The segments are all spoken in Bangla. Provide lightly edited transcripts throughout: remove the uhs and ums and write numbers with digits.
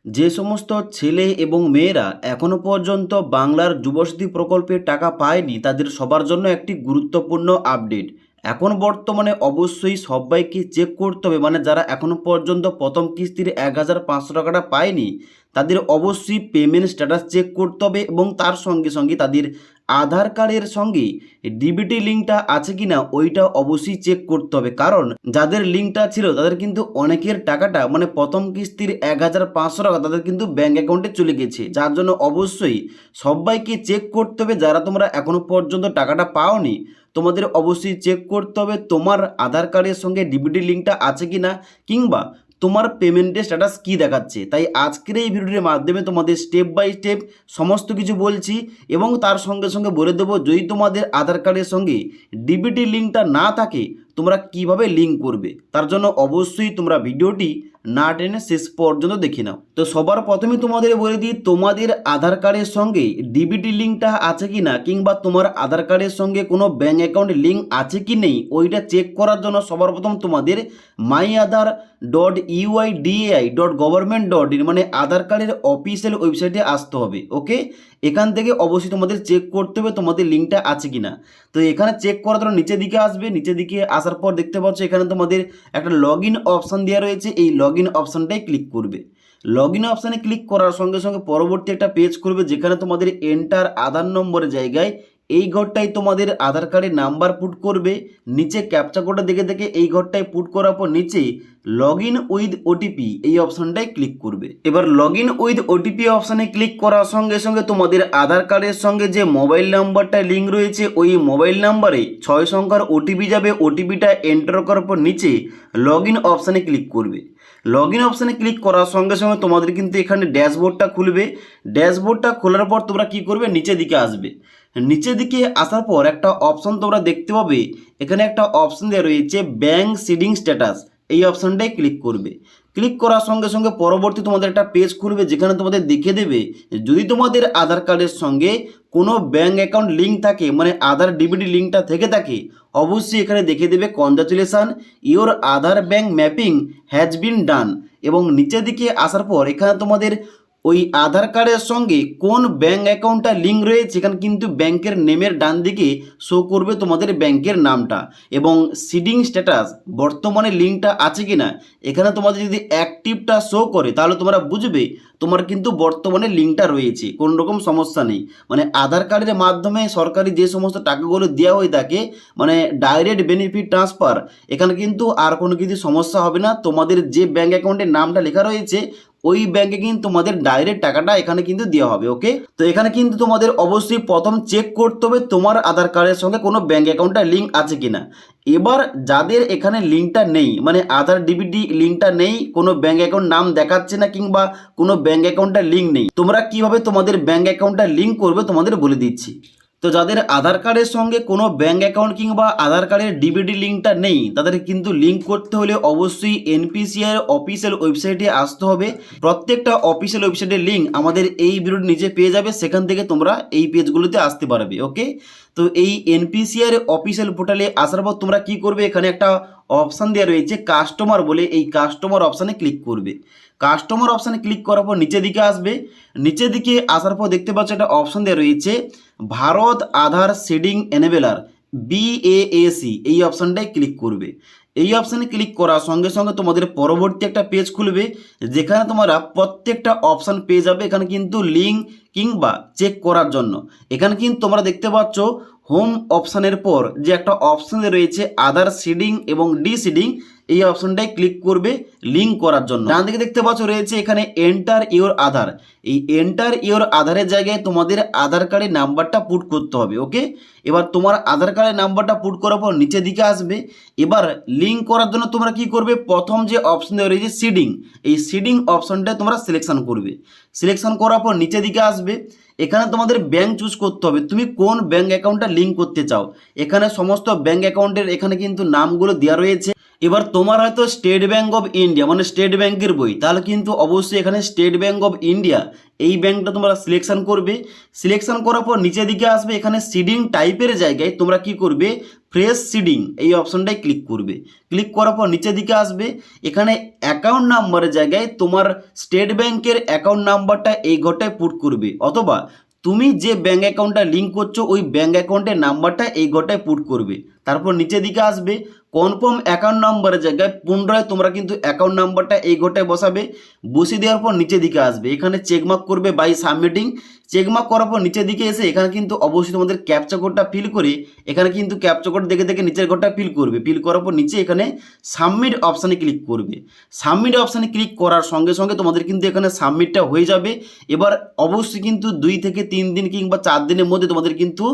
যে সমস্ত ছেলে এবং মেয়েরা এখনো পর্যন্ত বাংলার যুবশক্তি প্রকল্পের টাকা পায়নি তাদের সবার জন্য একটি গুরুত্বপূর্ণ আপডেট। এখন বর্তমানে অবশ্যই সবাইকে চেক করতে হবে, মানে যারা এখনো পর্যন্ত প্রথম কিস্তির 1500 টাকাটা পায়নি তাদের অবশ্যই পেমেন্ট স্ট্যাটাস চেক করতে হবে এবং তার সঙ্গে সঙ্গে তাদের আধার কার্ডের সঙ্গে ডিবিটি লিঙ্কটা আছে কিনা ওইটা অবশ্যই চেক করতে হবে। কারণ যাদের লিঙ্কটা ছিল তাদের কিন্তু অনেকের টাকাটা মানে প্রথম কিস্তির 1500 টাকা তাদের কিন্তু ব্যাঙ্ক অ্যাকাউন্টে চলে গেছে, যার জন্য অবশ্যই সবাইকে চেক করতে হবে। যারা তোমরা এখনো পর্যন্ত টাকাটা পাওনি তোমাদের অবশ্যই চেক করতে হবে তোমার আধার কার্ডের সঙ্গে ডিবিটি লিঙ্কটা আছে কিনা, কিংবা তোমার পেমেন্টের স্ট্যাটাস কী দেখাচ্ছে। তাই আজকের এই ভিডিওটির মাধ্যমে তোমাদের স্টেপ বাই স্টেপ সমস্ত কিছু বলছি এবং তার সঙ্গে সঙ্গে বলে দেবো যদি তোমাদের আধার কার্ডের সঙ্গে ডিবিটি লিঙ্কটা না থাকে তোমরা কিভাবে লিঙ্ক করবে। তার জন্য অবশ্যই তোমরা ভিডিওটি না টেনে শেষ পর্যন্ত দেখে নাও। তো সবার প্রথমে তোমাদের বলে দিই তোমাদের আধার কার্ডের সঙ্গে ডিবিটি লিঙ্কটা আছে কি না, কিংবা তোমার আধার কার্ডের সঙ্গে কোনো ব্যাঙ্ক অ্যাকাউন্ট লিঙ্ক আছে কি নেই ওইটা চেক করার জন্য সবার প্রথম তোমাদের myAadhar.uidai.government.in মানে আধার কার্ডের অফিসিয়াল ওয়েবসাইটে আসতে হবে। ওকে, এখান থেকে অবশ্যই তোমাদের চেক করতে হবে তোমাদের লিঙ্কটা আছে কিনা। তো এখানে চেক করার জন্য নিচের দিকে আসবে, নিচের দিকে আসার পর দেখতে পাচ্ছ এখানে তোমাদের একটা লগ ইন অপশান দেওয়া রয়েছে, এই লগ ইন অপশানটাই ক্লিক করবে। লগ ইন অপশানে ক্লিক করার সঙ্গে সঙ্গে পরবর্তী একটা পেজ করবে যেখানে তোমাদের এন্টার আধার নম্বরের জায়গায় এই ঘরটাই তোমাদের আধার কার্ডের নাম্বার পুট করবে, নিচে ক্যাপচা কোডটা দেখে দেখে এই ঘরটায় পুট করার পর নিচে লগ ইন উইথ ওটিপি এই অপশানটাই ক্লিক করবে। এবার লগ ইন উইথ ওটিপি অপশানে ক্লিক করার সঙ্গে সঙ্গে তোমাদের আধার কার্ডের সঙ্গে যে মোবাইল নাম্বারটা লিঙ্ক রয়েছে ওই মোবাইল নাম্বারে 6 সংখ্যার ওটিপি যাবে, ওটিপিটা এন্টার করার পর নিচে লগ ইন অপশানে ক্লিক করবে। লগ ইন অপশানে ক্লিক করার সঙ্গে সঙ্গে তোমাদের কিন্তু এখানে ড্যাশবোর্ডটা খুলবে। ড্যাশবোর্ডটা খোলার পর তোমরা কি করবে, নিচের দিকে আসবে। নিচের দিকে আসার পর একটা অপশন তোমরা দেখতে পাবে, এখানে একটা অপশন দেওয়া রয়েছে ব্যাঙ্ক সিডিং স্ট্যাটাস, এই অপশানটাই ক্লিক করবে। ক্লিক করার সঙ্গে সঙ্গে পরবর্তী তোমাদের একটা পেজ খুলবে যেখানে তোমাদের দেখিয়ে দেবে যদি তোমাদের আধার কার্ডের সঙ্গে কোনো ব্যাঙ্ক অ্যাকাউন্ট লিঙ্ক থাকে মানে আধার ডিবিটি লিঙ্কটা থেকে থাকে অবশ্যই এখানে দেখিয়ে দেবে congratulation your Aadhaar bank mapping has been done. এবং নিচের দিকে আসার পর এখানে তোমাদের ওই আধার কার্ডের সঙ্গে কোন ব্যাঙ্ক অ্যাকাউন্টটা লিঙ্ক রয়েছে এখানে কিন্তু ব্যাংকের নেমের ডান দিকে শো করবে তোমাদের ব্যাংকের নামটা এবং সিডিং স্ট্যাটাস বর্তমানে লিঙ্কটা আছে কি না। এখানে তোমাদের যদি অ্যাক্টিভটা শো করে তাহলে তোমরা বুঝবে তোমার কিন্তু বর্তমানে লিঙ্কটা রয়েছে, কোনো রকম সমস্যা নেই। মানে আধার কার্ডের মাধ্যমে সরকারি যে সমস্ত টাকাগুলো দেওয়া হয়ে থাকে মানে ডাইরেক্ট বেনিফিট ট্রান্সফার, এখানে কিন্তু আর কোনো কিছু সমস্যা হবে না। তোমাদের যে ব্যাঙ্ক অ্যাকাউন্টের নামটা লেখা রয়েছে ওই ব্যাংকে কিন্তু তোমাদের ডাইরেক্ট টাকাটা এখানে কিন্তু দেওয়া হবে। ওকে, তো এখানে কিন্তু তোমাদের অবশ্যই প্রথম চেক করতে হবে তোমার আধার কার্ডের সঙ্গে কোনো ব্যাঙ্ক অ্যাকাউন্টটা লিঙ্ক আছে কিনা। এবার যাদের এখানে লিঙ্কটা নেই মানে আধার ডিবিটি লিঙ্কটা নেই, কোনো ব্যাঙ্ক অ্যাকাউন্ট নাম দেখাচ্ছে না কিংবা কোনো ব্যাঙ্ক অ্যাকাউন্টটা লিঙ্ক নেই, তোমরা কিভাবে তোমাদের ব্যাঙ্ক অ্যাকাউন্টটা লিঙ্ক করবে তোমাদের বলে দিচ্ছি। তো যাদের আধার কার্ডের সঙ্গে কোনো ব্যাঙ্ক অ্যাকাউন্ট কিংবা আধার কার্ডের ডিবিটি লিঙ্কটা নেই তাদের কিন্তু লিঙ্ক করতে হলে অবশ্যই এনপিসিআই অফিসিয়াল ওয়েবসাইটে আসতে হবে। প্রত্যেকটা অফিসিয়াল ওয়েবসাইটের লিঙ্ক আমাদের এই ভিডিওর নিচে পেয়ে যাবে, সেখান থেকে তোমরা এই পেজগুলোতে আসতে পারবে। ওকে, তো এই এনপিসিআই অফিসিয়াল পোর্টালে আসার পর তোমরা কি করবে, এখানে একটা অপশান দেওয়া রয়েছে কাস্টমার বলে, এই কাস্টমার অপশানে ক্লিক করবে। কাস্টমার অপশানে ক্লিক করার পর নিচের দিকে আসবে, নিচের দিকে আসার পর দেখতে পাচ্ছ একটা অপশান দেওয়া রয়েছে ভারত আধার সিডিং এনেবেলার BAAC, এই অপশানটাই ক্লিক করবে। এই অপশানে ক্লিক করার সঙ্গে সঙ্গে তোমাদের পরবর্তী একটা পেজ খুলবে যেখানে তোমরা প্রত্যেকটা অপশান পেয়ে যাবে এখানে কিন্তু লিঙ্ক কিংবা চেক করার জন্য। এখানে কিন্তু তোমরা দেখতে পাচ্ছ হোম অপশানের পর যে একটা অপশান রয়েছে আধার সিডিং এবং ডিসিডিং, এই অপশনটাই ক্লিক করবে লিঙ্ক করার জন্য। ডান দিকে দেখতে পাচ্ছ রয়েছে এখানে এন্টার ইওর আধার, এই এন্টার ইওর আধারের জায়গায় তোমাদের আধার কার্ডের নাম্বারটা পুট করতে হবে। ওকে, এবার তোমার আধার কার্ডের নাম্বারটা পুট করার পর নিচের দিকে আসবে। এবার লিঙ্ক করার জন্য তোমরা কি করবে, প্রথম যে অপশন দেওয়া রয়েছে সিডিং, এই সিডিং অপশনটা তোমরা সিলেকশন করবে। সিলেকশন করার পর নিচের দিকে আসবে। এখানে তোমাদের ব্যাংক চুজ করতে হবে, তুমি কোন ব্যাংক অ্যাকাউন্টটা লিঙ্ক করতে চাও। এখানে সমস্ত ব্যাংক অ্যাকাউন্টের এখানে কিন্তু নামগুলো দেওয়া রয়েছে। এবার তোমার হয়তো স্টেট ব্যাংক অফ ইন্ডিয়া মানে স্টেট ব্যাংকের বই, তাহলে কিন্তু অবশ্যই এখানে স্টেট ব্যাংক অফ ইন্ডিয়া এই ব্যাংকটা তোমরা সিলেকশন করবে। সিলেকশন করার পর নিচের দিকে আসবে, এখানে সিডিং টাইপের জায়গায় তোমরা কি করবে, ফ্রেশ সিডিং এই অপশনটাই ক্লিক করবে। ক্লিক করার পর নিচের দিকে আসবে, এখানে অ্যাকাউন্ট নাম্বারের জায়গায় তোমার স্টেট ব্যাংকের অ্যাকাউন্ট নাম্বারটা এই ঘরটায় পুট করবে, অথবা তুমি যে ব্যাঙ্ক অ্যাকাউন্টটা লিঙ্ক করছো ওই ব্যাঙ্ক অ্যাকাউন্টের নাম্বারটা এই ঘরটায় পুট করবে। তারপর নিচের দিকে আসবে, কনফার্ম অ্যাকাউন্ট নাম্বারের জায়গায় পুনরায় তোমরা কিন্তু অ্যাকাউন্ট নাম্বারটা এই ঘরটায় বসাবে। বসিয়ে দেওয়ার পর নিচের দিকে আসবে, এখানে চেকমার্ক করবে বাই সাবমিটিং। চেকমার্ক করার পর নিচের দিকে এসে এখানে কিন্তু অবশ্যই তোমাদের ক্যাপচা কোডটা ফিল করে, এখানে কিন্তু ক্যাপচা কোড দেখে দেখে নিচের ঘরটা ফিল করবে। ফিল করার পর নিচে এখানে সাবমিট অপশানে ক্লিক করবে। সাবমিট অপশানে ক্লিক করার সঙ্গে সঙ্গে তোমাদের কিন্তু এখানে সাবমিটটা হয়ে যাবে। এবার অবশ্যই কিন্তু 2 থেকে 3 দিন কিংবা 4 দিনের মধ্যে তোমাদের কিন্তু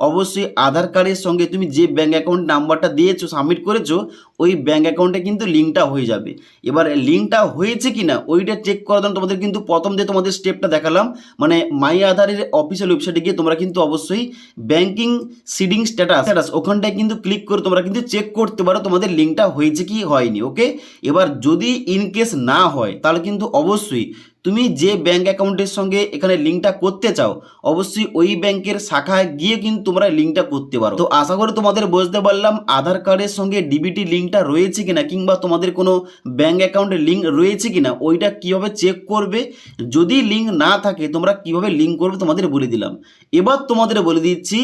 অবশ্যই আধার কার্ডের সঙ্গে তুমি যে ব্যাঙ্ক অ্যাকাউন্ট নাম্বারটা দিয়েছো সাবমিট করেছো ওই ব্যাঙ্ক অ্যাকাউন্টে কিন্তু লিঙ্কটা হয়ে যাবে। এবার লিঙ্কটা হয়েছে কিনা ওইটা চেক করার জন্য তোমাদের কিন্তু প্রথম যে তোমাদের স্টেপটা দেখালাম, মানে মাই আধারের অফিসিয়াল ওয়েবসাইটে গিয়ে তোমরা কিন্তু অবশ্যই ব্যাংকিং সিডিং স্ট্যাটাস ওখানটায় কিন্তু ক্লিক করে তোমরা কিন্তু চেক করতে পারো তোমাদের লিঙ্কটা হয়েছে কি হয়নি। ওকে, এবার যদি ইনকেস না হয় তাহলে কিন্তু অবশ্যই তুমি যে ব্যাঙ্ক অ্যাকাউন্টের সঙ্গে এখানে লিঙ্কটা করতে চাও অবশ্যই ওই ব্যাংকের শাখায় গিয়ে কিন্তু তোমরা লিঙ্কটা করতে পারো। তো আশা করি তোমাদের বুঝতে পারলাম আধার কার্ডের সঙ্গে ডিবিটি লিঙ্কটা রয়েছে কিনা কিংবা তোমাদের কোনো ব্যাঙ্ক অ্যাকাউন্টের লিঙ্ক রয়েছে কিনা ওইটা কীভাবে চেক করবে। যদি লিঙ্ক না থাকে তোমরা কিভাবে লিঙ্ক করবে তোমাদের বলে দিলাম। এবার তোমাদের বলে দিচ্ছি,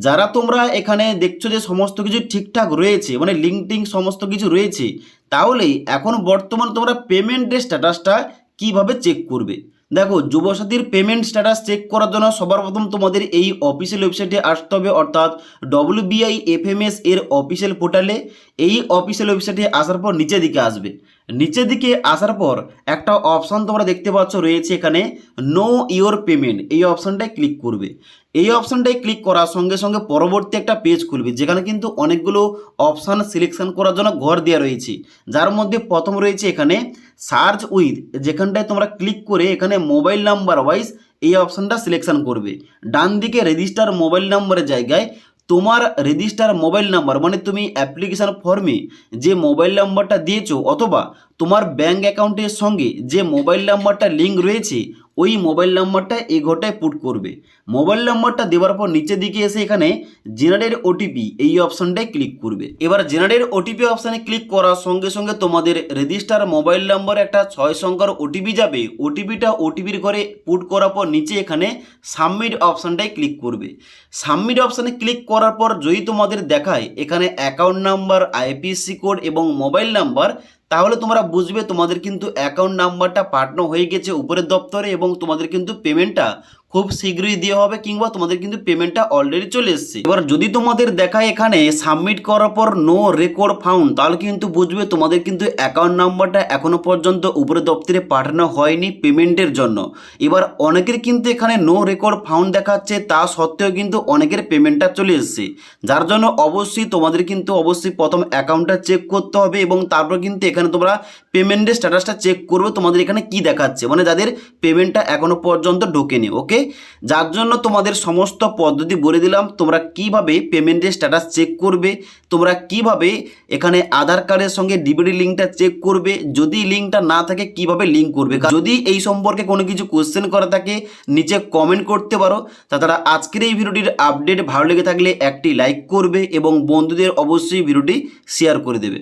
যারা তোমরা এখানে দেখছো যে সমস্ত কিছু ঠিকঠাক রয়েছে মানে লিঙ্ক টিঙ্ক সমস্ত কিছু রয়েছে, তাহলেই এখন বর্তমান তোমরা পেমেন্টের স্ট্যাটাসটা কিভাবে চেক করবে। দেখো, যুবসাথীর পেমেন্ট স্ট্যাটাস চেক করার জন্য সবার প্রথম তোমাদের এই অফিসিয়াল ওয়েবসাইটে আসতে হবে, অর্থাৎ WBI-FMS এর অফিসিয়াল পোর্টালে। এই অফিসিয়াল ওয়েবসাইটে আসার পর নিচের দিকে আসবে। নিচের দিকে আসার পর একটা অপশান তোমরা দেখতে পাচ্ছ রয়েছে এখানে নো ইওর পেমেন্ট, এই অপশানটায় ক্লিক করবে। এই অপশানটায় ক্লিক করার সঙ্গে সঙ্গে পরবর্তী একটা পেজ খুলবে যেখানে কিন্তু অনেকগুলো অপশান সিলেকশন করার জন্য ঘর দেওয়া রয়েছে, যার মধ্যে প্রথম রয়েছে এখানে সার্চ উইথ, যেখানটায় তোমরা ক্লিক করে এখানে মোবাইল নাম্বার ওয়াইজ এই অপশানটা সিলেকশন করবে। ডান দিকে রেজিস্টার মোবাইল নাম্বারের জায়গায় তোমার রেজিস্টার মোবাইল নাম্বার মানে তুমি অ্যাপ্লিকেশান ফর্মে যে মোবাইল নাম্বারটা দিয়েছো অথবা তোমার ব্যাঙ্ক অ্যাকাউন্টের সঙ্গে যে মোবাইল নাম্বারটা লিঙ্ক রয়েছে ওই মোবাইল নাম্বারটা এই ঘরটায় পুট করবে। মোবাইল নাম্বারটা দেওয়ার পর নিচের দিকে এসে এখানে জেনারেট ওটিপি এই অপশানটায় ক্লিক করবে। এবার জেনারেট ওটিপি অপশানে ক্লিক করার সঙ্গে সঙ্গে তোমাদের রেজিস্টার মোবাইল নাম্বারে একটা 6 সংখ্যার ওটিপি যাবে। ওটিপিটা ওটিপির ঘরে পুট করার পর নিচে এখানে সাবমিট অপশানটায় ক্লিক করবে। সাবমিট অপশানে ক্লিক করার পর যদি তোমাদের দেখায় এখানে অ্যাকাউন্ট নাম্বার, আইপিসি কোড এবং মোবাইল নাম্বার, তাহলে তোমরা বুঝবে তোমাদের কিন্তু অ্যাকাউন্ট নাম্বারটা পাঠানো হয়ে গেছে উপরের দপ্তরে এবং তোমাদের কিন্তু পেমেন্টটা খুব শীঘ্রই দেওয়া হবে কিংবা তোমাদের কিন্তু পেমেন্টটা অলরেডি চলে এসেছে। এবার যদি তোমাদের দেখায় এখানে সাবমিট করার পর নো রেকর্ড ফাউন্ড, তাহলে কিন্তু বুঝবে তোমাদের কিন্তু অ্যাকাউন্ট নাম্বারটা এখনো পর্যন্ত উপরের দপ্তরে পাঠানো হয়নি পেমেন্টের জন্য। এবার অনেকের কিন্তু এখানে নো রেকর্ড ফাউন্ড দেখাচ্ছে, তা সত্ত্বেও কিন্তু অনেকের পেমেন্টটা চলে এসেছে, যার জন্য অবশ্যই তোমাদের কিন্তু অবশ্যই প্রথম অ্যাকাউন্টটা চেক করতে হবে এবং তারপর কিন্তু এখানে তোমরা পেমেন্টের স্ট্যাটাসটা চেক করবে তোমাদের এখানে কি দেখাচ্ছে, মানে যাদের পেমেন্টটা এখনো পর্যন্ত ঢোকেনি। ওকে, যার জন্য তোমাদের সমস্ত পদ্ধতি বলে দিলাম, তোমরা কিভাবে পেমেন্টের স্ট্যাটাস চেক করবে, তোমরা কিভাবে এখানে আধার কার্ডের সঙ্গে ডিবিটি লিঙ্কটা চেক করবে, যদি লিঙ্কটা না থাকে কিভাবে লিঙ্ক করবে। যদি এই সম্পর্কে কোনো কিছু কোশ্চেন করা থাকে নিচে কমেন্ট করতে পারো। তাছাড়া আজকের এই ভিডিওটির আপডেট ভালো লেগে থাকলে একটি লাইক করবে এবং বন্ধুদের অবশ্যই ভিডিওটি শেয়ার করে দেবে।